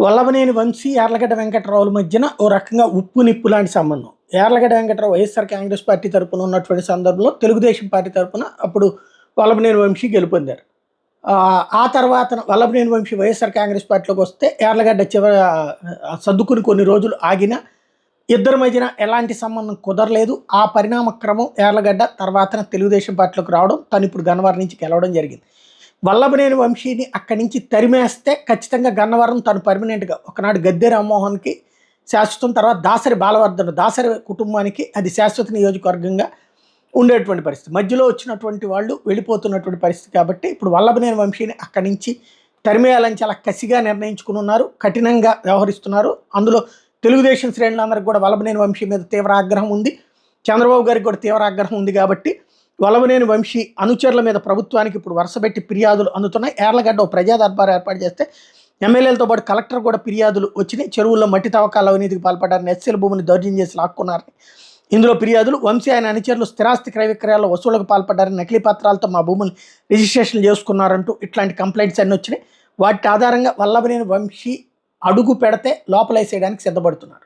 వల్లభనేని వంశీ, యార్లగడ్డ వెంకట్రావుల మధ్యన ఓ రకంగా ఉప్పు నిప్పు లాంటి సంబంధం. యార్లగడ్డ వెంకట్రావు వైఎస్ఆర్ కాంగ్రెస్ పార్టీ తరపున ఉన్నటువంటి సందర్భంలో తెలుగుదేశం పార్టీ తరపున అప్పుడు వల్లభనేని వంశీ గెలుపొందారు. ఆ తర్వాత వల్లభనేని వంశీ వైఎస్ఆర్ కాంగ్రెస్ పార్టీలోకి వస్తే యార్లగడ్డ సర్దుకుని కొన్ని రోజులు ఆగిన ఇద్దరి మధ్యన ఎలాంటి సంబంధం కుదరలేదు. ఆ పరిణామ క్రమం యార్లగడ్డ తర్వాత తెలుగుదేశం పార్టీలోకి రావడం, తను ఇప్పుడు గన్నవరం నుంచి గెలవడం జరిగింది. వల్లభనేని వంశీని అక్కడి నుంచి తరిమేస్తే ఖచ్చితంగా గన్నవరం తను పర్మనెంట్గా ఒకనాడు గద్దె రామ్మోహన్కి శాశ్వతం, తర్వాత దాసరి బాలవర్ధన్ దాసరి కుటుంబానికి అది శాశ్వత నియోజకవర్గంగా ఉండేటువంటి పరిస్థితి. మధ్యలో వచ్చినటువంటి వాళ్ళు వెళ్ళిపోతున్నటువంటి పరిస్థితి కాబట్టి ఇప్పుడు వల్లభనేని వంశీని అక్కడి నుంచి తరిమేయాలని చాలా కసిగా నిర్ణయించుకుని ఉన్నారు, కఠినంగా వ్యవహరిస్తున్నారు. అందులో తెలుగుదేశం శ్రేణులందరికీ కూడా వల్లభనేని వంశీ మీద తీవ్ర ఆగ్రహం ఉంది, చంద్రబాబు గారికి కూడా తీవ్ర ఆగ్రహం ఉంది. కాబట్టి వల్లభనేని వంశీ అనుచరుల మీద ప్రభుత్వానికి ఇప్పుడు వరుసపెట్టి ఫిర్యాదులు అందుతున్నాయి. యార్లగడ్డ ఓ ప్రజా దర్బారు ఏర్పాటు చేస్తే ఎమ్మెల్యేలతో పాటు కలెక్టర్ కూడా ఫిర్యాదులు వచ్చినాయి. చెరువుల్లో మట్టి తవ్వకాల అవినీతికి పాల్పడ్డారని, ఎస్సీల భూమిని దౌర్జన్యం చేసి లాక్కున్నారని ఇందులో ఫిర్యాదులు. వంశీ ఆయన అనుచరులు స్థిరాస్తి క్రయ విక్రయాల్లో వసూళ్లకు పాల్పడ్డారని, నకిలీ పత్రాలతో మా భూములు రిజిస్ట్రేషన్లు చేసుకున్నారంటూ ఇట్లాంటి కంప్లైంట్స్ అన్నీ వచ్చినాయి. వాటి ఆధారంగా వల్లభనేని వంశీ అడుగు పెడితే లోపలేసేయడానికి సిద్ధపడుతున్నారు.